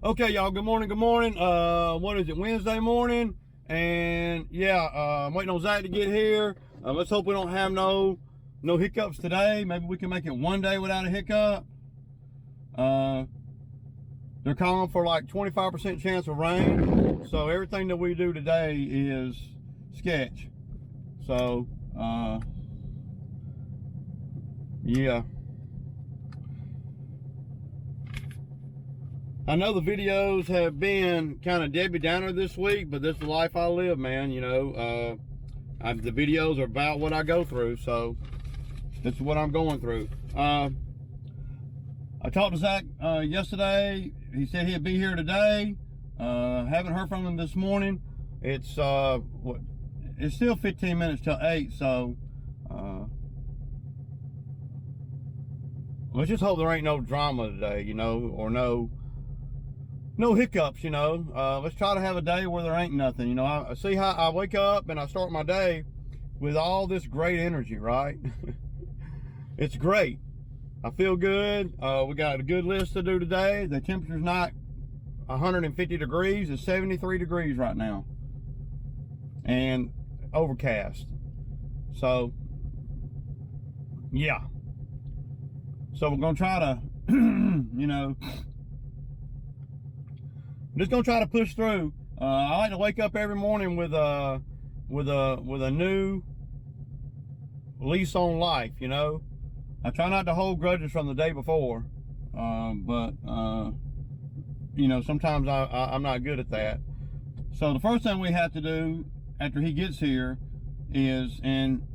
Okay, y'all, good morning, what is it, Wednesday morning? And yeah, I'm waiting on Zach to get here. Let's hope we don't have no hiccups today. Maybe we can make it one day without a hiccup. They're calling for like 25% chance of rain. So everything that we do today is sketch. So, yeah. I know the videos have been kind of Debbie Downer this week, but this is the life I live, man. You know, the videos are about what I go through, so this is what I'm going through. I talked to Zach yesterday. He said he'd be here today. Haven't heard from him this morning. It's it's still 15 minutes till 8, so let's just hope there ain't no drama today, you know, or no hiccups, you know. Let's try to have a day where there ain't nothing, you know. I see how I wake up and I start my day with all this great energy, right? It's great. I feel good. We got a good list to do today. The temperature's not 150 degrees. It's 73 degrees right now. And overcast. So, yeah. So we're going to try to, you know, I'm just gonna try to push through. I like to wake up every morning with a new lease on life, you know. I try not to hold grudges from the day before, but you know, sometimes I'm not good at that. So the first thing we have to do after he gets here is, and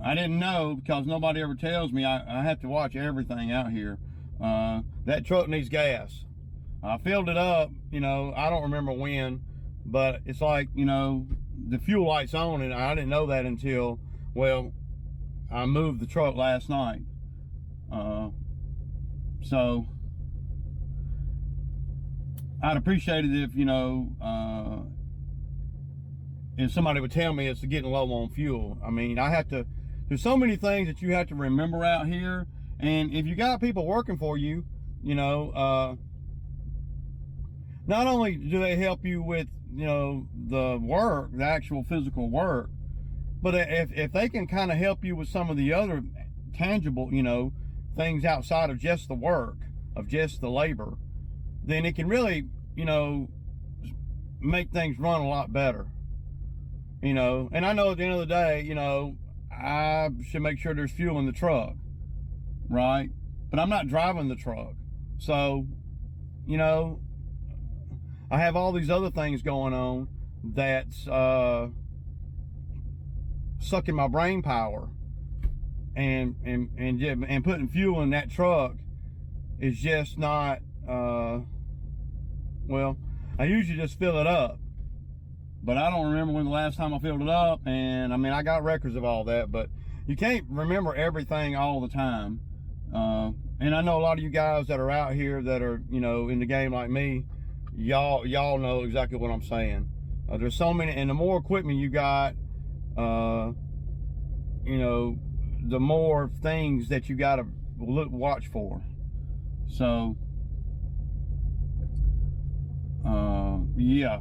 I didn't know because nobody ever tells me, I have to watch everything out here. That truck needs gas. I filled it up, you know, I don't remember when, but it's like, you know, the fuel light's on, and I didn't know that until, well, I moved the truck last night. So I'd appreciate it if, you know, if somebody would tell me it's getting low on fuel. I mean, there's so many things that you have to remember out here. And if you got people working for you, you know, not only do they help you with, you know, the work, the actual physical work, but if they can kind of help you with some of the other tangible, you know, things outside of just the work, of just the labor, then it can really, you know, make things run a lot better, you know. And I know at the end of the day, you know, I should make sure there's fuel in the truck, right? But I'm not driving the truck. So, you know, I have all these other things going on that's sucking my brain power, and putting fuel in that truck is just not, well, I usually just fill it up, but I don't remember when the last time I filled it up. And I mean, I got records of all that, but you can't remember everything all the time. And I know a lot of you guys that are out here that are, you know, in the game like me, y'all know exactly what I'm saying. There's so many, and the more equipment you got, you know, the more things that you got to watch for. So, yeah.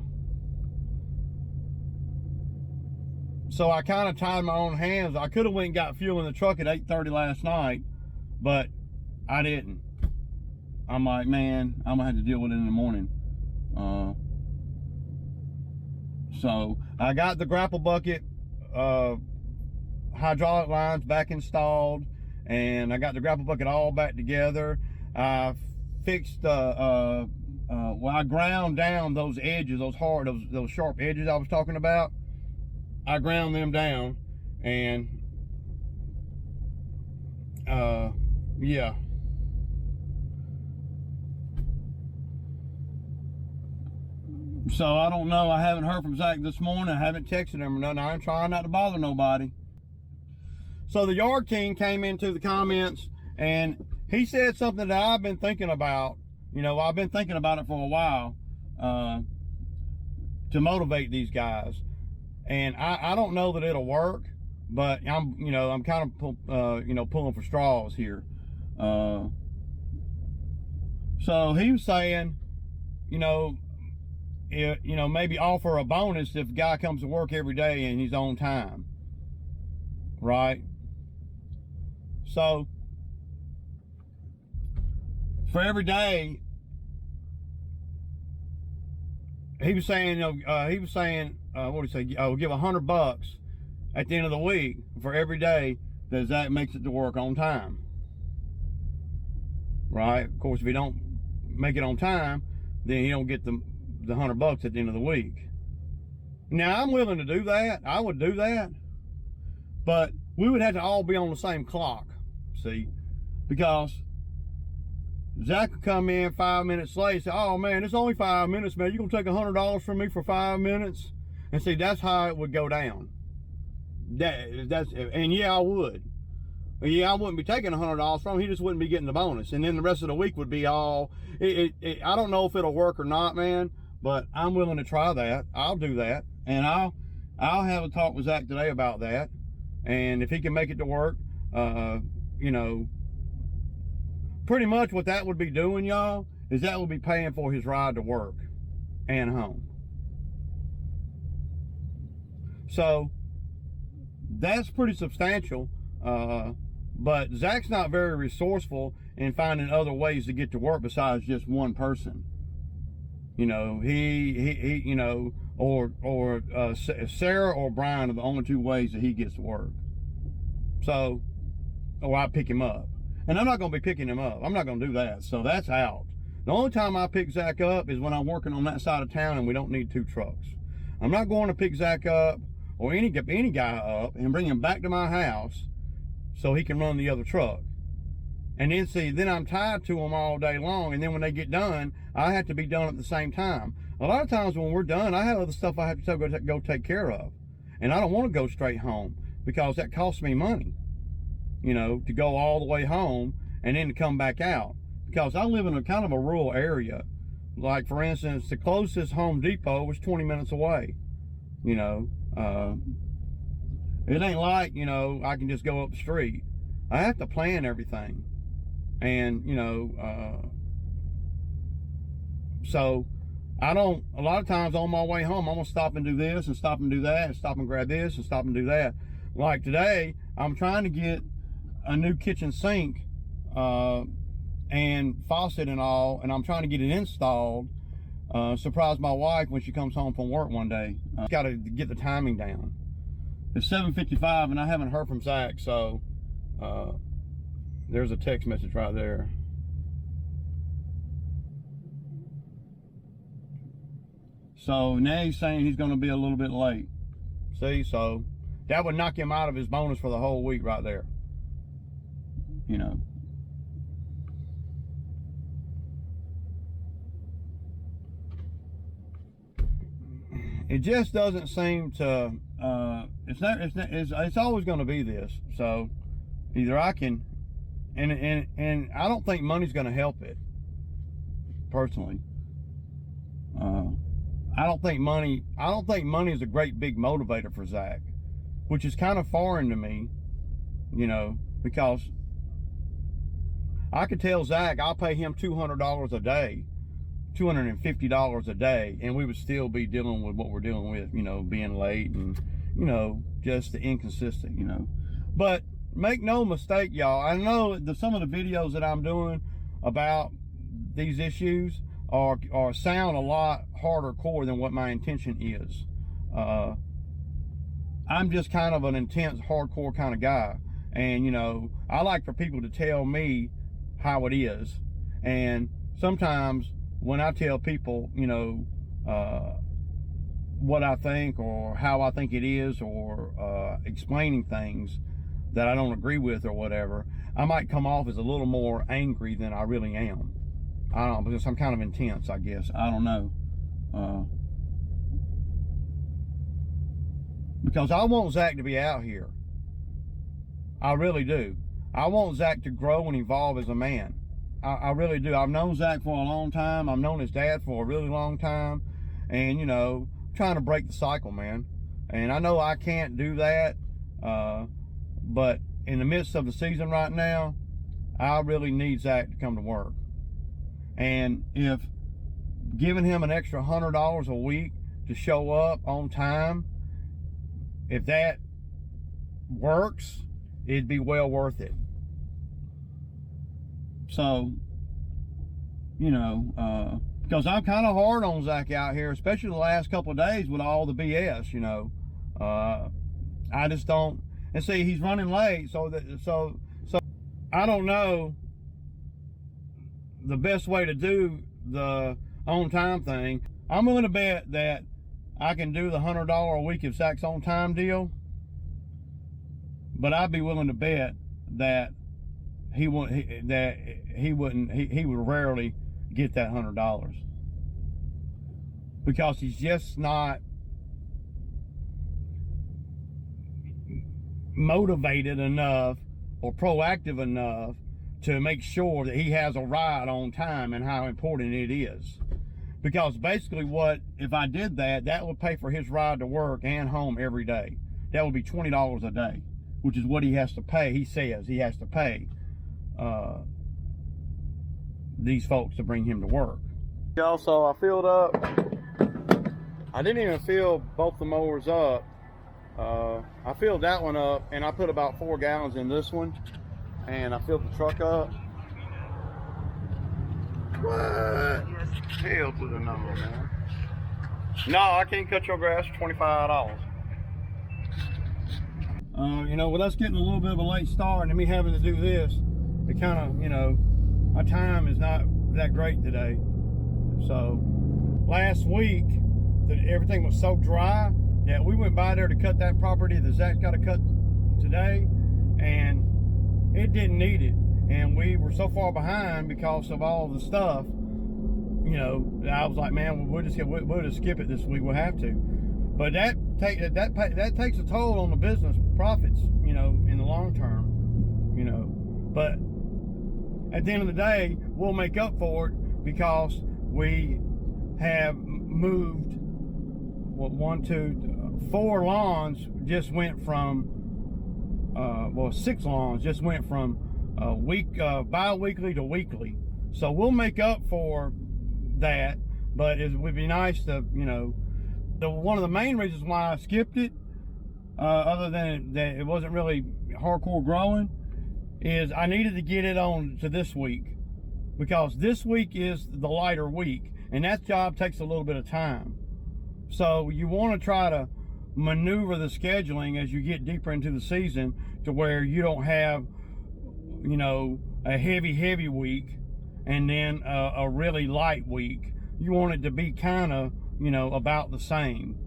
So I kind of tied my own hands. I could have went and got fuel in the truck at 8:30 last night, but I didn't. I'm like, man, I'm gonna have to deal with it in the morning. So I got the grapple bucket hydraulic lines back installed, and I got the grapple bucket all back together. I fixed well, I ground down those edges, those sharp edges I was talking about. I ground them down, and yeah. So I don't know. I haven't heard from Zach this morning. I haven't texted him or nothing. I'm trying not to bother nobody. So the yard king came into the comments, and he said something that I've been thinking about. You know, I've been thinking about it for a while, to motivate these guys. And I don't know that it'll work, but I'm kind of, pulling for straws here. So he was saying, maybe offer a bonus if a guy comes to work every day and he's on time, right? So for every day, he was saying, what did he say? We'll give $100 at the end of the week for every day that Zach makes it to work on time, right? Of course, if he don't make it on time, then he don't get the $100 at the end of the week. Now, I'm willing to do that. I would do that, but we would have to all be on the same clock, see, because Zach could come in 5 minutes late and say, oh man, it's only 5 minutes, man. You're gonna take $100 from me for 5 minutes? And see, that's how it would go down. And yeah, I would. Yeah, I wouldn't be taking $100 from him. He just wouldn't be getting the bonus. And then the rest of the week would be all, I don't know if it'll work or not, man, but I'm willing to try that. I'll do that. And I'll have a talk with Zach today about that. And if he can make it to work, pretty much what that would be doing, y'all, is that would be paying for his ride to work and home. So that's pretty substantial. But Zach's not very resourceful in finding other ways to get to work besides just one person. Sarah or Brian are the only two ways that he gets to work. So, or I pick him up. And I'm not going to be picking him up. I'm not going to do that. So that's out. The only time I pick Zach up is when I'm working on that side of town and we don't need two trucks. I'm not going to pick Zach up or any guy up and bring him back to my house so he can run the other truck. And then I'm tied to them all day long. And then when they get done, I have to be done at the same time. A lot of times when we're done, I have other stuff I have to go take care of. And I don't want to go straight home because that costs me money, to go all the way home and then to come back out. Because I live in a kind of a rural area. Like, for instance, the closest Home Depot was 20 minutes away. It ain't like, I can just go up the street. I have to plan everything. And, so a lot of times on my way home, I'm going to stop and do this and stop and do that and stop and grab this and stop and do that. Like today, I'm trying to get a new kitchen sink and faucet and all, and I'm trying to get it installed. Surprise my wife when she comes home from work one day. Got to get the timing down. It's 7:55 and I haven't heard from Zach, so there's a text message right there. So now he's saying he's going to be a little bit late. See, so that would knock him out of his bonus for the whole week right there. It just doesn't seem to. It's always going to be this. So either I can, and I don't think money's going to help it. Personally, I don't think money is a great big motivator for Zach, which is kind of foreign to me, because I could tell Zach I'll pay him $200 a day, $250 a day, and we would still be dealing with what we're dealing with, being late and, just the inconsistent, But make no mistake, y'all, I know that some of the videos that I'm doing about these issues are sound a lot harder core than what my intention is. I'm just kind of an intense, hardcore kind of guy. And, I like for people to tell me how it is. And sometimes when I tell people, what I think or how I think it is, or explaining things that I don't agree with or whatever, I might come off as a little more angry than I really am. I don't know, because I'm kind of intense, I guess. I don't know. Because I want Zach to be out here. I really do. I want Zach to grow and evolve as a man. I really do. I've known Zach for a long time. I've known his dad for a really long time. And, trying to break the cycle, man. And I know I can't do that. But in the midst of the season right now, I really need Zach to come to work. And if giving him an extra $100 a week to show up on time, if that works, it'd be well worth it. So, you know, because I'm kind of hard on Zach out here, especially the last couple of days with all the BS, you know. I just don't, and see, he's running late, so I don't know the best way to do the on time thing. I'm willing to bet that I can do the $100 a week if Zach's on time deal, but I'd be willing to bet that he would rarely get that $100, because he's just not motivated enough or proactive enough to make sure that he has a ride on time and how important it is. Because basically if I did that, that would pay for his ride to work and home every day. That would be $20 a day, which is what he has to pay. He says he has to pay these folks to bring him to work. Also, I filled up, I didn't even fill both the mowers up. I filled that one up, and I put about 4 gallons in this one, and I filled the truck up. What? Hell to the number, man. No, I can't cut your grass for $25. You know, with us getting a little bit of a late start and me having to do this, it kind of, you know, my time is not that great today. So last week, everything was so dry that we went by there to cut that property that Zach's got to cut today, and it didn't need it. And we were so far behind because of all the stuff, you know, I was like, man, we'll just skip it this week. We'll have to. But that takes a toll on the business profits, you know, in the long term, you know. But at the end of the day, we'll make up for it because we have moved, well, 4 lawns just went from, 6 lawns just went from bi-weekly to weekly. So we'll make up for that, but it would be nice to, you know, one of the main reasons why I skipped it, other than that it wasn't really hardcore growing, is I needed to get it on to this week, because this week is the lighter week, and that job takes a little bit of time. So you want to try to maneuver the scheduling as you get deeper into the season to where you don't have, you know, a heavy week and then a really light week. You want it to be kind of, you know, about the same.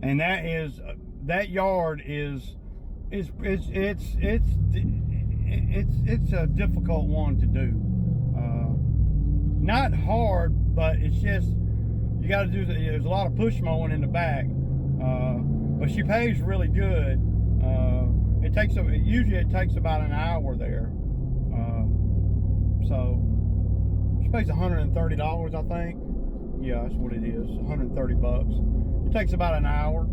And that yard is it's a difficult one to do. Not hard, but it's just, you got to do, there's a lot of push mowing in the back, but she pays really good. Usually it takes about an hour there. So she pays $130, I think. Yeah, that's what it is, 130 bucks. It takes about an hour.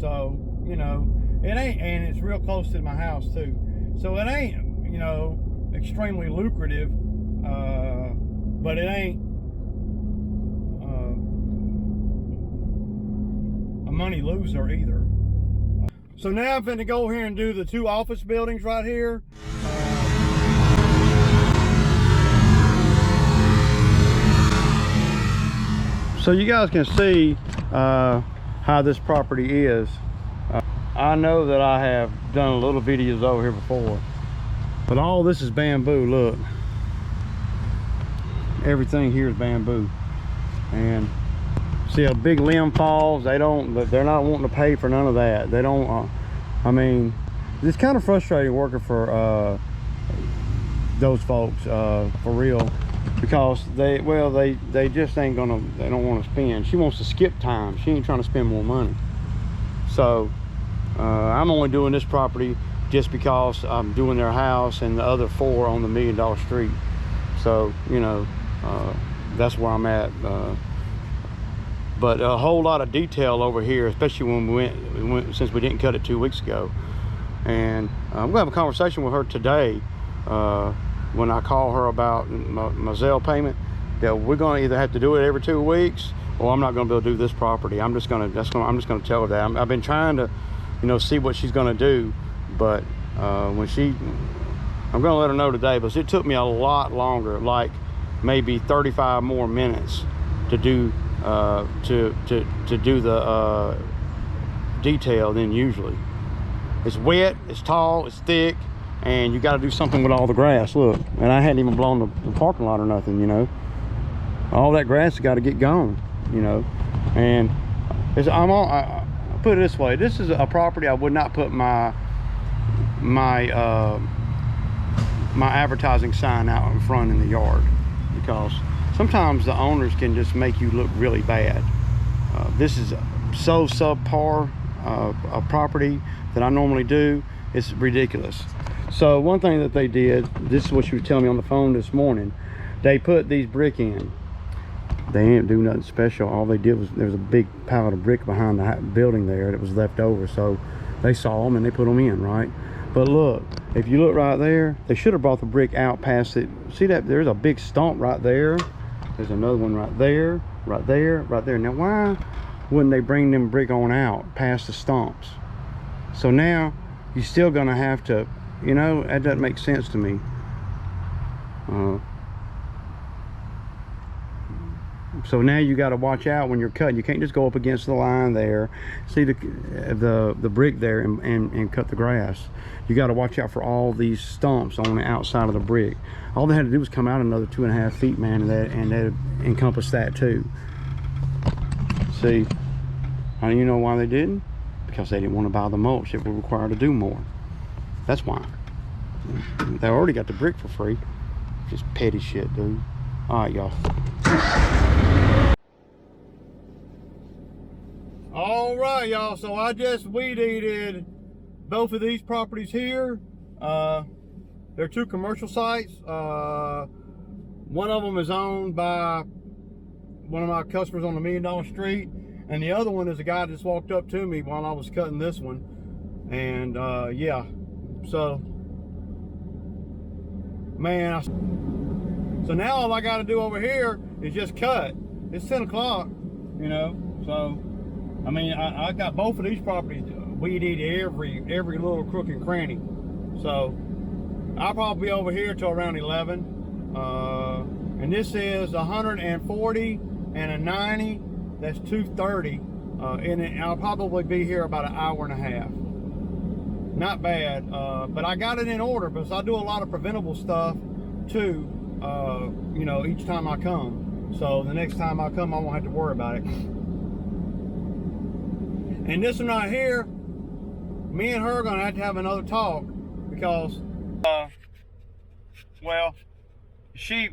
So, you know, it ain't, and it's real close to my house too. So it ain't, you know, extremely lucrative, but it ain't a money loser either. So now I'm finna go here and do the 2 office buildings right here. So you guys can see how this property is. I know that I have done a little videos over here before, but all this is bamboo. Look, everything here is bamboo, and see a big limb falls, they're not wanting to pay for none of that. They don't, I mean, it's kind of frustrating working for those folks, for real, because they just ain't gonna, they don't want to spend. She wants to skip time. She ain't trying to spend more money. So I'm only doing this property just because I'm doing their house and the other 4 on the $1 million street. So, you know, that's where I'm at. But a whole lot of detail over here, especially when we went since we didn't cut it 2 weeks ago. And I'm gonna have a conversation with her today when I call her about my Zelle payment, that we're gonna either have to do it every 2 weeks, or I'm not gonna be able to do this property. I'm just gonna tell her that. I've been trying to, you know, see what she's gonna do, but I'm gonna let her know today. But it took me a lot longer, like maybe 35 more minutes to do the detail than usually. It's wet, it's tall, it's thick, and you got to do something with all the grass. Look, and I hadn't even blown the parking lot or nothing, you know. All that grass has got to get gone, you know. And I put it this way: this is a property I would not put my advertising sign out in front in the yard, because sometimes the owners can just make you look really bad. This is so subpar a property that I normally do. It's ridiculous. So one thing that they did, this is what she was telling me on the phone this morning, they put these brick in. They didn't do nothing special. All they did was, there was a big pallet of brick behind the building there that was left over, so they saw them and they put them in, right? But look, if you look right there, they should have brought the brick out past it. See that there's a big stump right there. There's another one right there, right there, right there. Now why wouldn't they bring them brick on out past the stumps? So now you're still gonna have to, you know, that doesn't make sense to me. So now you got to watch out when you're cutting. You can't just go up against the line there, see the brick there, and cut the grass. You got to watch out for all these stumps on the outside of the brick. All they had to do was come out another 2.5 feet, man, and that encompassed that too. See, how do you know why they didn't? Because they didn't want to buy the mulch that would require to do more. That's why. They already got the brick for free. Just petty shit, dude. All right, y'all. All right, y'all. So I just weed-eated both of these properties here. They're two commercial sites. One of them is owned by one of my customers on the $1 Million Street, and the other one is a guy that just walked up to me while I was cutting this one. And yeah, so man, so now all I got to do over here is just cut. It's 10 o'clock, you know. So I mean, I got both of these properties weed eat every little crook and cranny. So I'll probably be over here till around 11. And this is 140 and a 90. That's 230. And I'll probably be here about an hour and a half. Not bad. But I got it in order because I do a lot of preventable stuff too. You know, each time I come. So the next time I come, I won't have to worry about it. And this one right here, me and her are gonna have to have another talk because, well, she's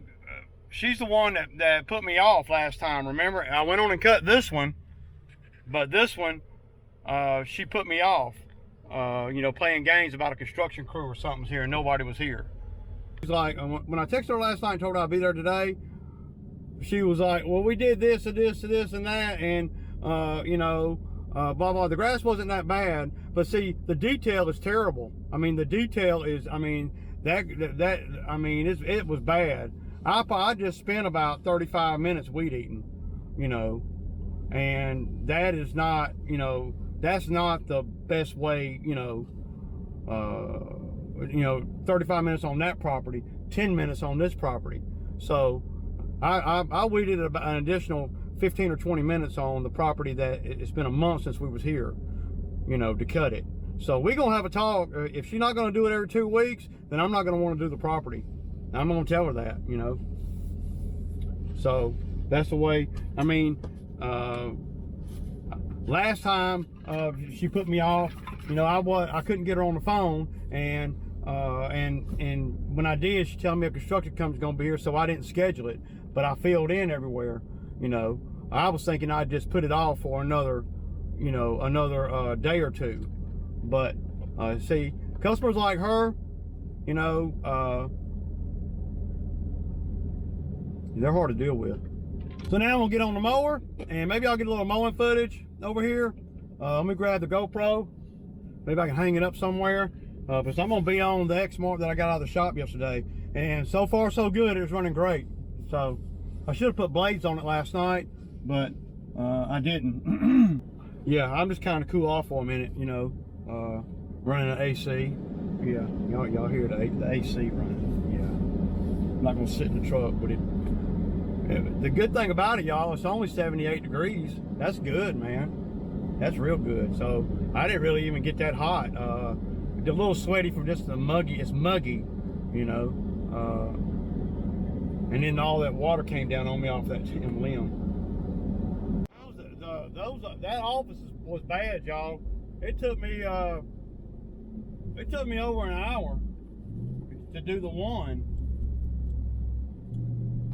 the one that put me off last time. Remember, I went on and cut this one, but this one, she put me off. You know, playing games about a construction crew or something's here, and nobody was here. She's like, when I texted her last night and told her I'd be there today, she was like, well, we did this and this and this and that, and you know, blah blah. The grass wasn't that bad, but see, the detail is terrible. I mean, the detail is, I mean, I mean, it was bad. I just spent about 35 minutes weed eating, you know, and that is not, you know, that's not the best way, you know. 35 minutes on that property, 10 minutes on this property. So I weeded about an additional 15 or 20 minutes on the property that it's been a month since we was here, you know, to cut it. So we're gonna have a talk. If she's not gonna do it every 2 weeks, then I'm not gonna want to do the property. I'm gonna tell her that, you know. So that's the way. I mean, last time she put me off, you know, I couldn't get her on the phone, and when I did, she told me a construction company's gonna be here, so I didn't schedule it. But I filled in everywhere, you know. I was thinking I'd just put it off for another, you know, another day or two. But see, customers like her, you know, they're hard to deal with. So now I'm gonna get on the mower, and maybe I'll get a little mowing footage over here. Let me grab the GoPro. Maybe I can hang it up somewhere, Because I'm gonna be on the X-Mark that I got out of the shop yesterday, and so far so good. It was running great. So I should have put blades on it last night, but I didn't. Yeah, I'm just kind of cool off for a minute, you know, running an AC. Yeah, y'all hear the AC running. Yeah, I'm not gonna sit in the truck, but the good thing about it, y'all, it's only 78 degrees. That's good, man. That's real good. So I didn't really even get that hot. A little sweaty from just the muggy. It's muggy, you know. And then all that water came down on me off that limb. That office was bad, y'all. It took me over an hour to do the one.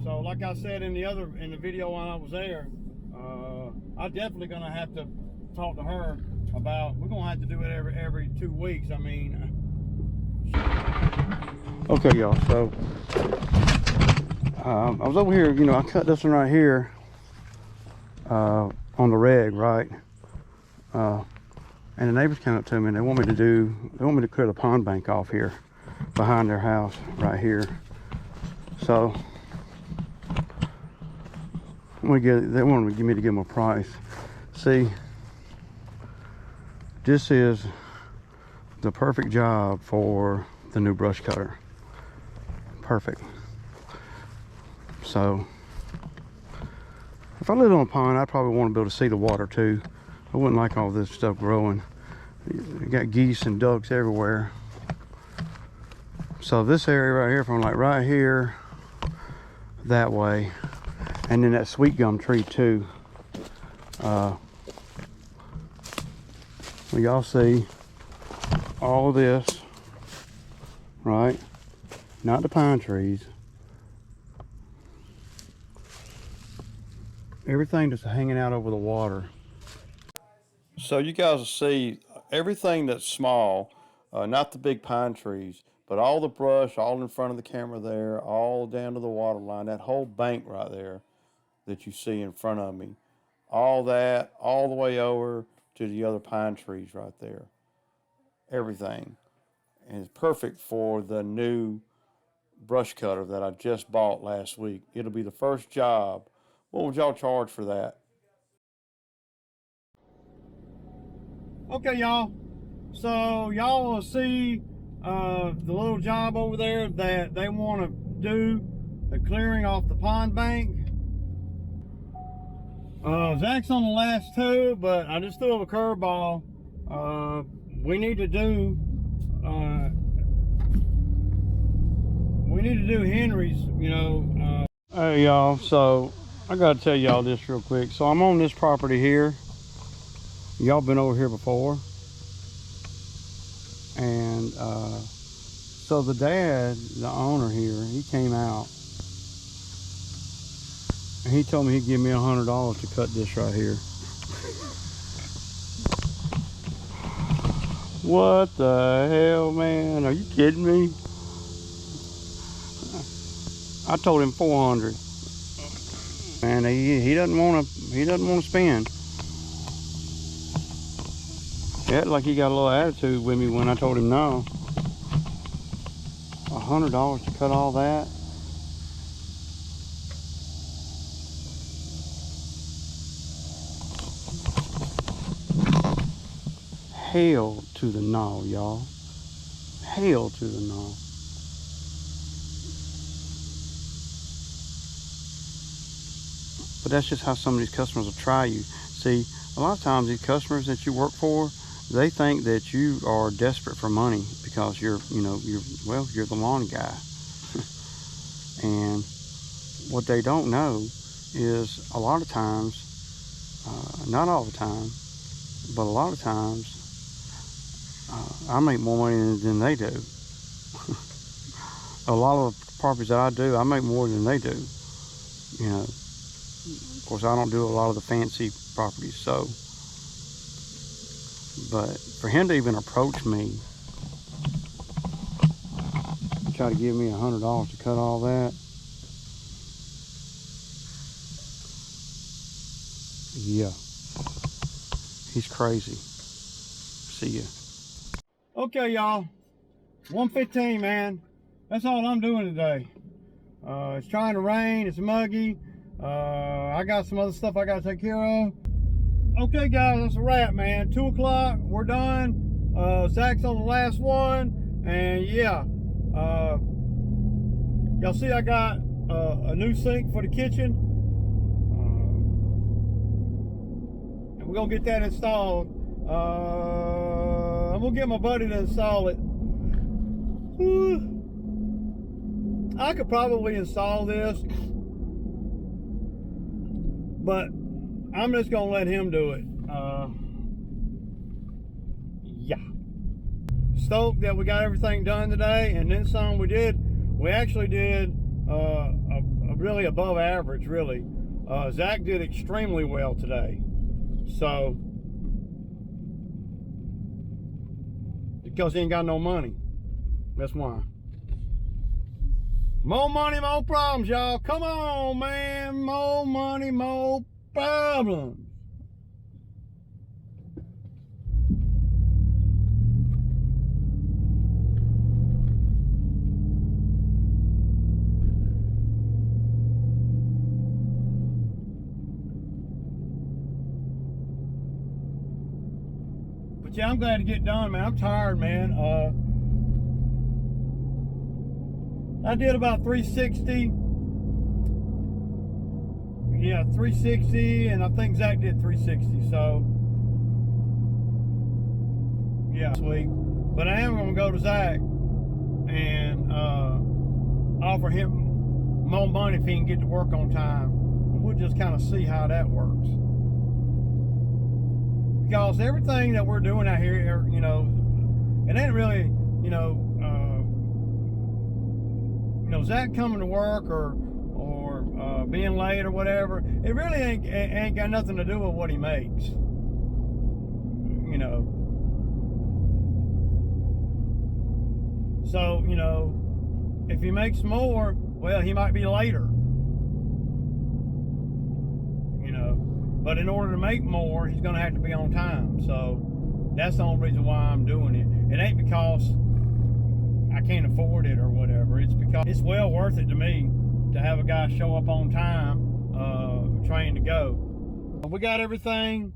So like I said in the video while I was there, I'm definitely gonna have to talk to her about, we're gonna have to do it every 2 weeks. I mean, okay, y'all, so I was over here, you know, I cut this one right here on the reg, right? And the neighbors came up to me and they want me to clear the pond bank off here behind their house right here. So they wanted me to give them a price. See, this is the perfect job for the new brush cutter. Perfect. So if I lived on a pond, I'd probably want to be able to see the water too. I wouldn't like all this stuff growing. You got geese and ducks everywhere. So this area right here, from like right here that way, and then that sweet gum tree too. Well, y'all see all this, right? Not the pine trees. Everything just hanging out over the water. So you guys will see everything that's small, not the big pine trees, but all the brush, all in front of the camera there, all down to the water line, that whole bank right there that you see in front of me. All that, all the way over to the other pine trees right there. Everything. And it's perfect for the new brush cutter that I just bought last week. It'll be the first job. What would y'all charge for that? Okay, y'all. So y'all will see the little job over there that they want to do, the clearing off the pond bank. Zach's on the last two, but I just threw up a curveball. We need to do Henry's, you know. Hey y'all, so I gotta tell y'all this real quick. So I'm on this property here. Y'all been over here before. And so the dad, the owner here, he came out and he told me he'd give me $100 to cut this right here. What the hell, man? Are you kidding me? I told him 400. And he doesn't want to spend. He acted like he got a little attitude with me when I told him no. $100 to cut all that. Hell to the no, y'all. Hell to the no. But that's just how some of these customers will try you. See, a lot of times these customers that you work for, they think that you are desperate for money because you're the lawn guy. And what they don't know is a lot of times, not all the time, but a lot of times, I make more money than they do. A lot of the properties that I do, I make more than they do. You know, of course, I don't do a lot of the fancy properties, so. But for him to even approach me, try to give me $100 to cut all that, yeah, he's crazy. See ya. Okay, y'all. 1:15, man. That's all I'm doing today. It's trying to rain. It's muggy. I got some other stuff I got to take care of. Okay, guys, that's a wrap, man. 2 o'clock. We're done. Zach's on the last one, and yeah. Y'all see, I got a new sink for the kitchen. And we're gonna get that installed. I'm gonna get my buddy to install it. I could probably install this, but I'm just gonna let him do it. Yeah. Stoked that we got everything done today, and then some. We actually did a really above average, really. Zach did extremely well today. So, because he ain't got no money. That's why. More money, more problems, y'all. Come on, man. More money, more problems. But yeah, I'm glad to get done, man. I'm tired, man. I did about 360. Yeah, 360, and I think Zach did 360. So, yeah, sweet. But I am gonna go to Zach and offer him more money if he can get to work on time. And we'll just kind of see how that works. Because everything that we're doing out here, you know, it ain't really, you know, Zach coming to work or being late or whatever. It really ain't got nothing to do with what he makes. You know. So, you know, if he makes more, well, he might be later. You know. But in order to make more, he's going to have to be on time. So that's the only reason why I'm doing it. It ain't because I can't afford it or whatever. It's because it's well worth it to me to have a guy show up on time, trained to go. We got everything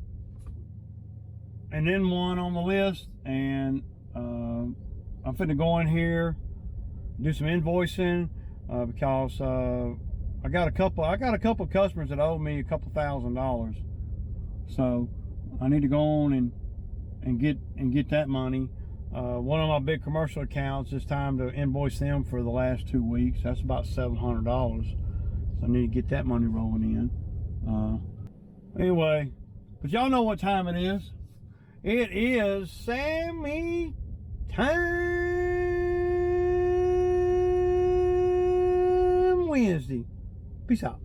and then one on the list, and I'm finna go in here, do some invoicing, because I got a couple customers that owe me a couple $1,000. So I need to go on and get that money. One of my big commercial accounts, it's time to invoice them for the last 2 weeks. That's about $700. So I need to get that money rolling in. Anyway, but y'all know what time it is. It is Sammy time Wednesday. Peace out.